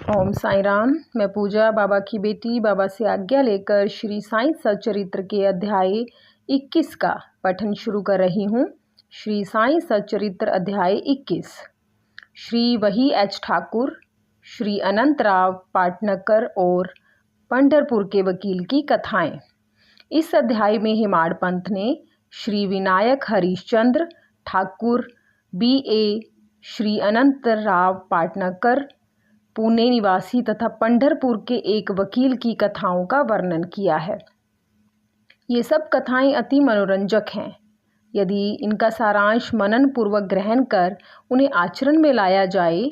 ओम साई राम। मैं पूजा बाबा की बेटी बाबा से आज्ञा लेकर श्री साईं सच्चरित्र के अध्याय 21 का पठन शुरू कर रही हूँ। श्री साईं सच्चरित्र अध्याय 21। श्री वही एच ठाकुर, श्री अनंतराव पाटनकर और पंढरपुर के वकील की कथाएं। इस अध्याय में हेमाड़ पंथ ने श्री विनायक हरिश्चंद्र ठाकुर B.A. श्री अनंतराव पाटनकर पुणे निवासी तथा पंढरपुर के एक वकील की कथाओं का वर्णन किया है। ये सब कथाएं अति मनोरंजक हैं। यदि इनका सारांश मनन पूर्वक ग्रहण कर उन्हें आचरण में लाया जाए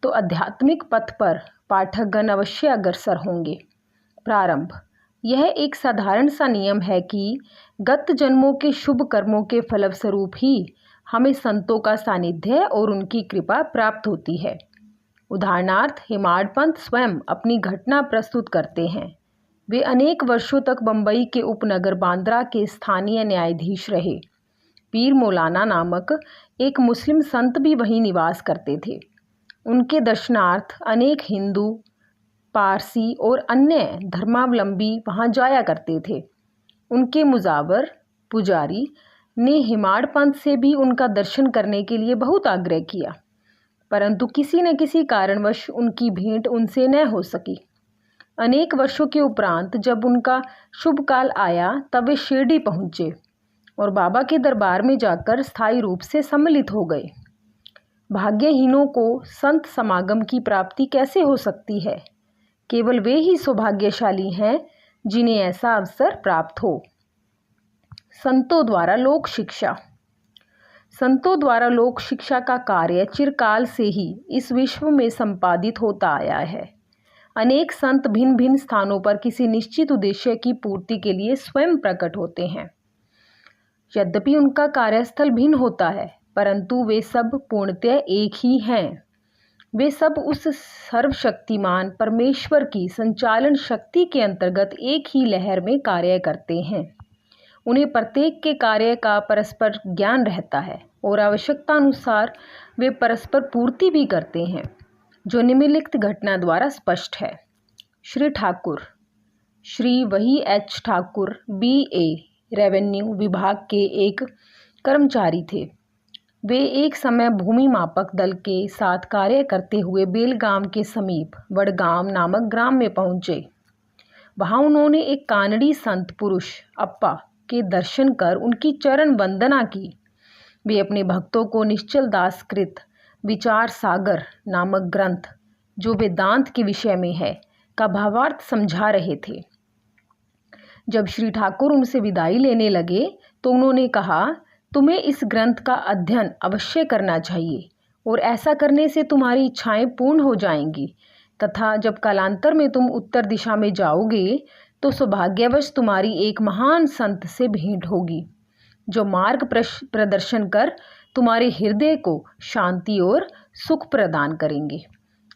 तो आध्यात्मिक पथ पर पाठकगण अवश्य अग्रसर होंगे। प्रारंभ। यह एक साधारण सा नियम है कि गत जन्मों के शुभ कर्मों के फलस्वरूप ही हमें संतों का सानिध्य और उनकी कृपा प्राप्त होती है। उदाहरणार्थ हेमाड़ पंथ स्वयं अपनी घटना प्रस्तुत करते हैं। वे अनेक वर्षों तक बंबई के उपनगर बांद्रा के स्थानीय न्यायाधीश रहे। पीर मौलाना नामक एक मुस्लिम संत भी वहीं निवास करते थे। उनके दर्शनार्थ अनेक हिंदू, पारसी और अन्य धर्मावलंबी वहां जाया करते थे। उनके मुजावर पुजारी ने हेमाड़ पंथ से भी उनका दर्शन करने के लिए बहुत आग्रह किया, परंतु किसी न किसी कारणवश उनकी भेंट उनसे न हो सकी। अनेक वर्षों के उपरांत जब उनका शुभ काल आया तब वे शिरडी पहुँचे और बाबा के दरबार में जाकर स्थायी रूप से सम्मिलित हो गए। भाग्यहीनों को संत समागम की प्राप्ति कैसे हो सकती है? केवल वे ही सौभाग्यशाली हैं जिन्हें ऐसा अवसर प्राप्त हो। संतों द्वारा लोक शिक्षा। संतों द्वारा लोक शिक्षा का कार्य चिरकाल से ही इस विश्व में संपादित होता आया है। अनेक संत भिन्न भिन्न स्थानों पर किसी निश्चित उद्देश्य की पूर्ति के लिए स्वयं प्रकट होते हैं। यद्यपि उनका कार्यस्थल भिन्न होता है, परंतु वे सब पूर्णतः एक ही हैं। वे सब उस सर्वशक्तिमान परमेश्वर की संचालन शक्ति के अंतर्गत एक ही लहर में कार्य करते हैं। उन्हें प्रत्येक के कार्य का परस्पर ज्ञान रहता है और आवश्यकता अनुसार वे परस्पर पूर्ति भी करते हैं, जो निम्नलिखित घटना द्वारा स्पष्ट है। श्री ठाकुर श्री वही एच ठाकुर B.A. रेवेन्यू विभाग के एक कर्मचारी थे। वे एक समय भूमि मापक दल के साथ कार्य करते हुए बेलगाम के समीप वडगाम नामक ग्राम में पहुंचे। वहां उन्होंने एक कानड़ी संत पुरुष अप्पा के दर्शन कर उनकी चरण वंदना की। वे अपने भक्तों को निश्चल दास कृत विचार सागर नामक ग्रंथ, जो वेदांत के विषय में है, का भावार्थ समझा रहे थे। जब श्री ठाकुर उनसे विदाई लेने लगे तो उन्होंने कहा, तुम्हें इस ग्रंथ का अध्ययन अवश्य करना चाहिए और ऐसा करने से तुम्हारी इच्छाएं पूर्ण हो जाएंगी तथा जब कालांतर में तुम उत्तर दिशा में जाओगे तो सौभाग्यवश तुम्हारी एक महान संत से भेंट होगी, जो मार्ग प्रदर्शन कर तुम्हारे हृदय को शांति और सुख प्रदान करेंगे।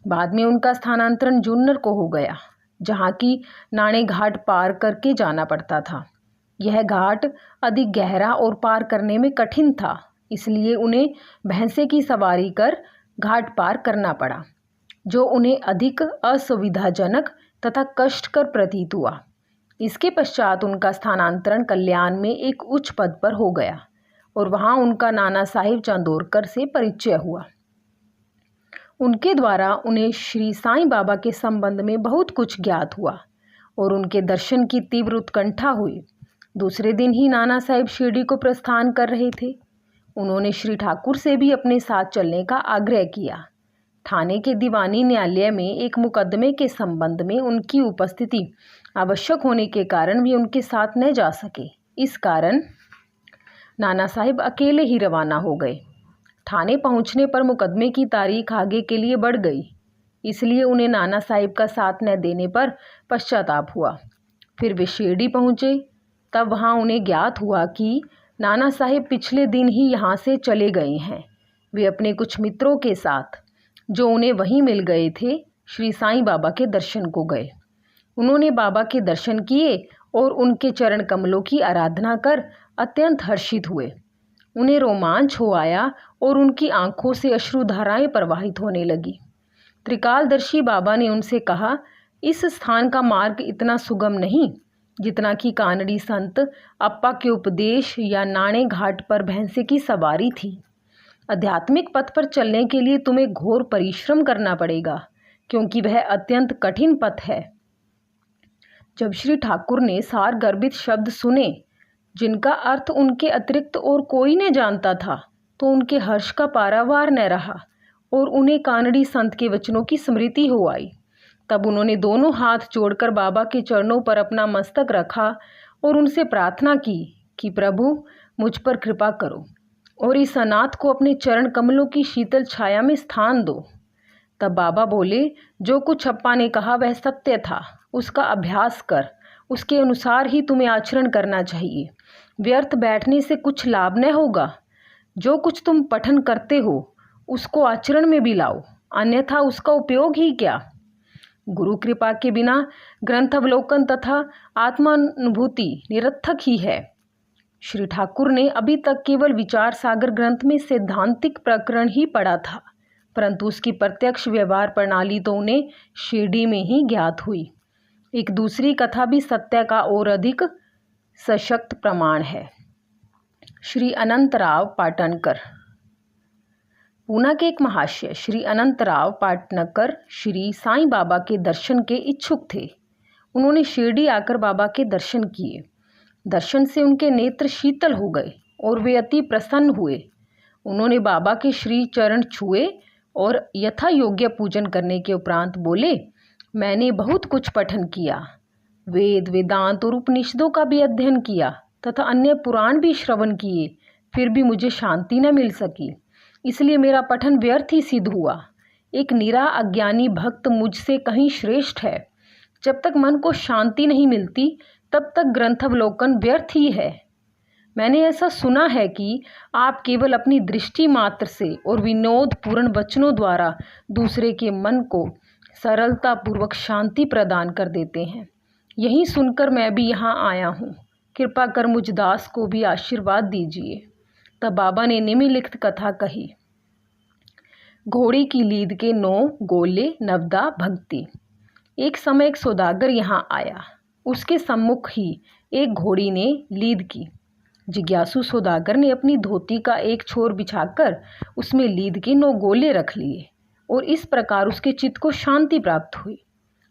बाद में उनका स्थानांतरण जुन्नर को हो गया, जहाँ की नाणे घाट पार करके जाना पड़ता था। यह घाट अधिक गहरा और पार करने में कठिन था, इसलिए उन्हें भैंसे की सवारी कर घाट पार करना पड़ा, जो उन्हें अधिक असुविधाजनक तथा कष्टकर प्रतीत हुआ। इसके पश्चात उनका स्थानांतरण कल्याण में एक उच्च पद पर हो गया और वहां उनका नाना साहिब चांदोरकर से परिचय हुआ। उनके द्वारा उन्हें श्री साईं बाबा के संबंध में बहुत कुछ ज्ञात हुआ और उनके दर्शन की तीव्र उत्कंठा हुई। दूसरे दिन ही नाना साहिब शिरडी को प्रस्थान कर रहे थे। उन्होंने श्री ठाकुर से भी अपने साथ चलने का आग्रह किया। थाने के दीवानी न्यायालय में एक मुकदमे के संबंध में उनकी उपस्थिति आवश्यक होने के कारण भी उनके साथ न जा सके। इस कारण नाना साहिब अकेले ही रवाना हो गए। थाने पहुंचने पर मुकदमे की तारीख आगे के लिए बढ़ गई, इसलिए उन्हें नाना साहिब का साथ न देने पर पश्चाताप हुआ। फिर वे शिरडी पहुंचे, तब वहां उन्हें ज्ञात हुआ कि नाना साहिब पिछले दिन ही यहाँ से चले गए हैं। वे अपने कुछ मित्रों के साथ, जो उन्हें वहीं मिल गए थे, श्री साईं बाबा के दर्शन को गए। उन्होंने बाबा के दर्शन किए और उनके चरण कमलों की आराधना कर अत्यंत हर्षित हुए। उन्हें रोमांच हो आया और उनकी आंखों से अश्रुधाराएं प्रवाहित होने लगी। त्रिकालदर्शी बाबा ने उनसे कहा, इस स्थान का मार्ग इतना सुगम नहीं जितना कि कानड़ी संत अप्पा के उपदेश या नाणे घाट पर भैंसे की सवारी थी। आध्यात्मिक पथ पर चलने के लिए तुम्हें घोर परिश्रम करना पड़ेगा, क्योंकि वह अत्यंत कठिन पथ है। जब श्री ठाकुर ने सार गर्भित शब्द सुने, जिनका अर्थ उनके अतिरिक्त और कोई न जानता था, तो उनके हर्ष का पारावार न रहा और उन्हें कानड़ी संत के वचनों की स्मृति हो आई। तब उन्होंने दोनों हाथ जोड़कर बाबा के चरणों पर अपना मस्तक रखा और उनसे प्रार्थना की कि प्रभु मुझ पर कृपा करो और इस अनाथ को अपने चरण कमलों की शीतल छाया में स्थान दो। तब बाबा बोले, जो कुछ अप्पा ने कहा वह सत्य था, उसका अभ्यास कर, उसके अनुसार ही तुम्हें आचरण करना चाहिए। व्यर्थ बैठने से कुछ लाभ न होगा। जो कुछ तुम पठन करते हो उसको आचरण में भी लाओ, अन्यथा उसका उपयोग ही क्या। गुरु कृपा के बिना ग्रंथ अवलोकन तथा आत्मानुभूति निरर्थक ही है। श्री ठाकुर ने अभी तक केवल विचार सागर ग्रंथ में सैद्धांतिक प्रकरण ही पढ़ा था, परंतु उसकी प्रत्यक्ष व्यवहार प्रणाली तो उन्हें शिरडी में ही ज्ञात हुई। एक दूसरी कथा भी सत्य का और अधिक सशक्त प्रमाण है। श्री अनंतराव पाटनकर। पूना के एक महाशय श्री अनंतराव पाटनकर श्री साईं बाबा के दर्शन के इच्छुक थे। उन्होंने शिरडी आकर बाबा के दर्शन किए। दर्शन से उनके नेत्र शीतल हो गए और वे अति प्रसन्न हुए। उन्होंने बाबा के श्री चरण छुए और यथा योग्य पूजन करने के उपरांत बोले, मैंने बहुत कुछ पठन किया, वेद वेदांत और उपनिषदों का भी अध्ययन किया तथा अन्य पुराण भी श्रवण किए, फिर भी मुझे शांति न मिल सकी, इसलिए मेरा पठन व्यर्थ ही सिद्ध हुआ। एक निरा अज्ञानी भक्त मुझसे कहीं श्रेष्ठ है। जब तक मन को शांति नहीं मिलती तब तक ग्रंथावलोकन व्यर्थ ही है। मैंने ऐसा सुना है कि आप केवल अपनी दृष्टि मात्र से और विनोदपूर्ण वचनों द्वारा दूसरे के मन को सरलतापूर्वक शांति प्रदान कर देते हैं। यही सुनकर मैं भी यहाँ आया हूँ। कृपा कर मुझ दास को भी आशीर्वाद दीजिए। तब बाबा ने निम्नलिखित कथा कही। घोड़ी की लीद के 9 गोले नवदा भक्ति। एक समय एक सौदागर यहाँ आया। उसके सम्मुख ही एक घोड़ी ने लीद की। जिज्ञासु सौदागर ने अपनी धोती का एक छोर बिछाकर उसमें लीद के 9 गोले रख लिए और इस प्रकार उसके चित्त को शांति प्राप्त हुई।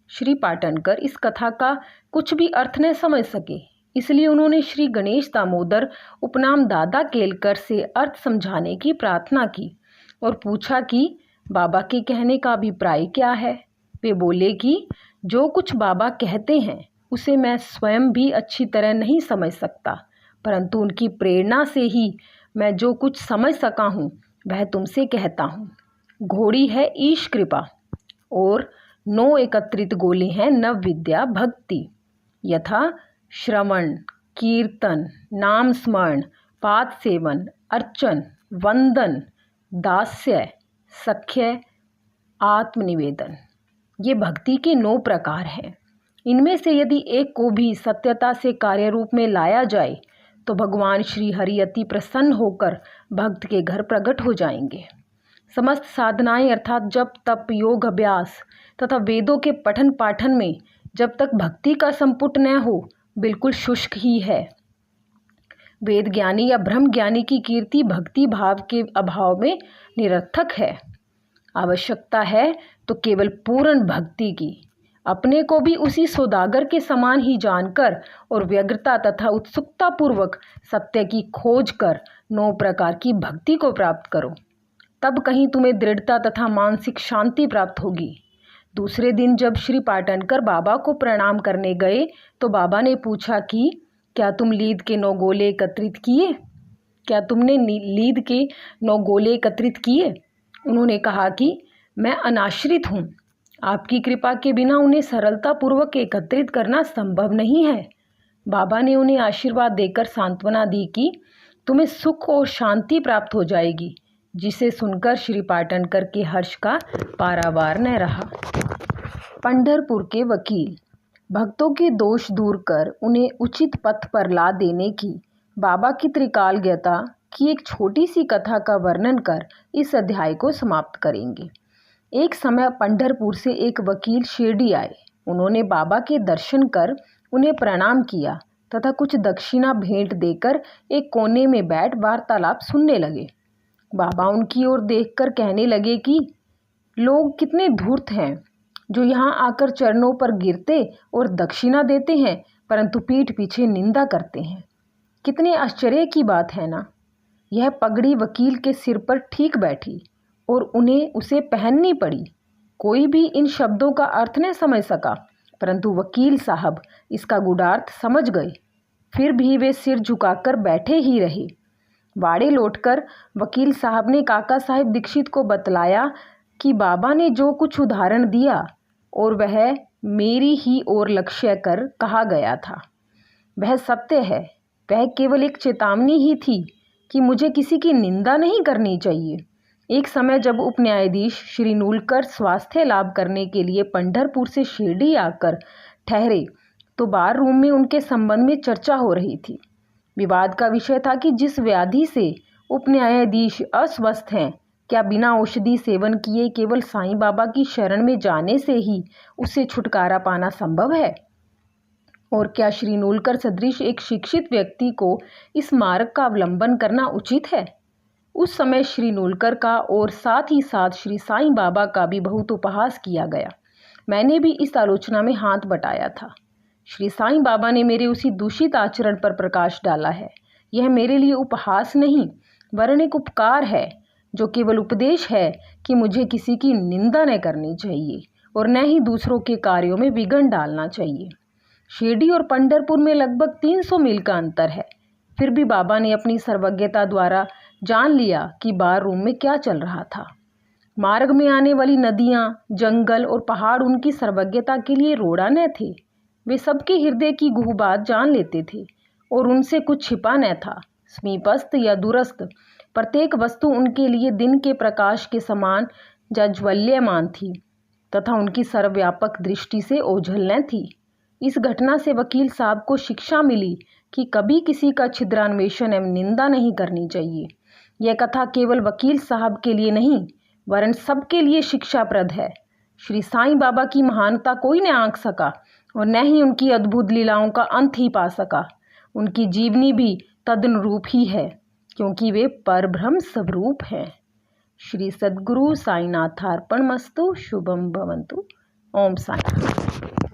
श्री पाटनकर इस कथा का कुछ भी अर्थ न समझ सके, इसलिए उन्होंने श्री गणेश दामोदर उपनाम दादा केलकर से अर्थ समझाने की प्रार्थना की और पूछा कि बाबा के कहने का अभिप्राय क्या है। वे बोले कि जो कुछ बाबा कहते हैं उसे मैं स्वयं भी अच्छी तरह नहीं समझ सकता, परंतु उनकी प्रेरणा से ही मैं जो कुछ समझ सका हूँ वह तुमसे कहता हूँ। घोड़ी है ईश कृपा और 9 एकत्रित गोले हैं नव विद्या भक्ति, यथा श्रवण, कीर्तन, नाम स्मरण, पाद सेवन, अर्चन, वंदन, दास्य, सख्य, आत्मनिवेदन। ये भक्ति के 9 प्रकार हैं। इनमें से यदि एक को भी सत्यता से कार्य रूप में लाया जाए तो भगवान श्री हरि अति प्रसन्न होकर भक्त के घर प्रकट हो जाएंगे। समस्त साधनाएं अर्थात जप तप योग अभ्यास तथा वेदों के पठन पाठन में जब तक भक्ति का संपुट न हो बिल्कुल शुष्क ही है। वेद ज्ञानी या ब्रह्म ज्ञानी की कीर्ति भक्ति भाव के अभाव में निरर्थक है। आवश्यकता है तो केवल पूर्ण भक्ति की। अपने को भी उसी सौदागर के समान ही जानकर और व्यग्रता तथा उत्सुकता पूर्वक सत्य की खोज कर 9 प्रकार की भक्ति को प्राप्त करो, तब कहीं तुम्हें दृढ़ता तथा मानसिक शांति प्राप्त होगी। दूसरे दिन जब श्री पाटनकर बाबा को प्रणाम करने गए तो बाबा ने पूछा कि क्या तुम लीद के 9 गोले एकत्रित किए? क्या तुमने लीद के 9 गोले एकत्रित किए? उन्होंने कहा कि मैं अनाश्रित हूँ, आपकी कृपा के बिना उन्हें सरलतापूर्वक एकत्रित करना संभव नहीं है। बाबा ने उन्हें आशीर्वाद देकर सांत्वना दी कि तुम्हें सुख और शांति प्राप्त हो जाएगी, जिसे सुनकर श्री पाटनकर के हर्ष का पारावार न रहा। पंढरपुर के वकील। भक्तों के दोष दूर कर उन्हें उचित पथ पर ला देने की बाबा की त्रिकालज्ञता की एक छोटी सी कथा का वर्णन कर इस अध्याय को समाप्त करेंगे। एक समय पंढरपुर से एक वकील शिरडी आए। उन्होंने बाबा के दर्शन कर उन्हें प्रणाम किया तथा कुछ दक्षिणा भेंट देकर एक कोने में बैठ वार्तालाप सुनने लगे। बाबा उनकी ओर देखकर कहने लगे कि लोग कितने धूर्त हैं जो यहाँ आकर चरणों पर गिरते और दक्षिणा देते हैं, परंतु पीठ पीछे निंदा करते हैं। कितने आश्चर्य की बात है ना। यह पगड़ी वकील के सिर पर ठीक बैठी और उन्हें उसे पहननी पड़ी। कोई भी इन शब्दों का अर्थ न समझ सका, परंतु वकील साहब इसका गूढ़ार्थ समझ गए। फिर भी वे सिर झुकाकर बैठे ही रहे। वाड़े लौटकर वकील साहब ने काका साहिब दीक्षित को बतलाया कि बाबा ने जो कुछ उदाहरण दिया और वह मेरी ही ओर लक्ष्य कर कहा गया था, वह सत्य है। वह केवल एक चेतावनी ही थी कि मुझे किसी की निंदा नहीं करनी चाहिए। एक समय जब उप न्यायाधीश श्री नूलकर स्वास्थ्य लाभ करने के लिए पंढरपुर से शिरडी आकर ठहरे तो बार रूम में उनके संबंध में चर्चा हो रही थी। विवाद का विषय था कि जिस व्याधि से उप न्यायाधीश अस्वस्थ हैं, क्या बिना औषधि सेवन किए केवल साईं बाबा की शरण में जाने से ही उससे छुटकारा पाना संभव है? और क्या श्री नूलकर सदृश एक शिक्षित व्यक्ति को इस मार्ग का अवलंबन करना उचित है? उस समय श्री नूलकर का और साथ ही साथ श्री साईं बाबा का भी बहुत उपहास किया गया। मैंने भी इस आलोचना में हाथ बटाया था। श्री साईं बाबा ने मेरे उसी दूषित आचरण पर प्रकाश डाला है। यह मेरे लिए उपहास नहीं वरन एक उपकार है, जो केवल उपदेश है कि मुझे किसी की निंदा न करनी चाहिए और न ही दूसरों के कार्यों में विघ्न डालना चाहिए। शिरडी और पंढरपुर में लगभग 300 मील का अंतर है। फिर भी बाबा ने अपनी सर्वज्ञता द्वारा जान लिया कि बार रूम में क्या चल रहा था। मार्ग में आने वाली नदियाँ, जंगल और पहाड़ उनकी सर्वज्ञता के लिए रोड़ा न थे। वे सबके हृदय की गुह बात जान लेते थे और उनसे कुछ छिपा न था। समीपस्थ या दूरस्थ प्रत्येक वस्तु उनके लिए दिन के प्रकाश के समान ज्वल्यमान थी तथा उनकी सर्वव्यापक दृष्टि से ओझल न थी। इस घटना से वकील साहब को शिक्षा मिली कि कभी किसी का छिद्रान्वेषण एवं निंदा नहीं करनी चाहिए। यह कथा केवल वकील साहब के लिए नहीं वरन सबके लिए शिक्षाप्रद है। श्री साईं बाबा की महानता कोई न आंक सका और न ही उनकी अद्भुत लीलाओं का अंत ही पा सका। उनकी जीवनी भी तदनुरूप ही है, क्योंकि वे परब्रह्म स्वरूप हैं। श्री सद्गुरु साईनाथार्पणमस्तु। शुभम भवन्तु। ओम साईं।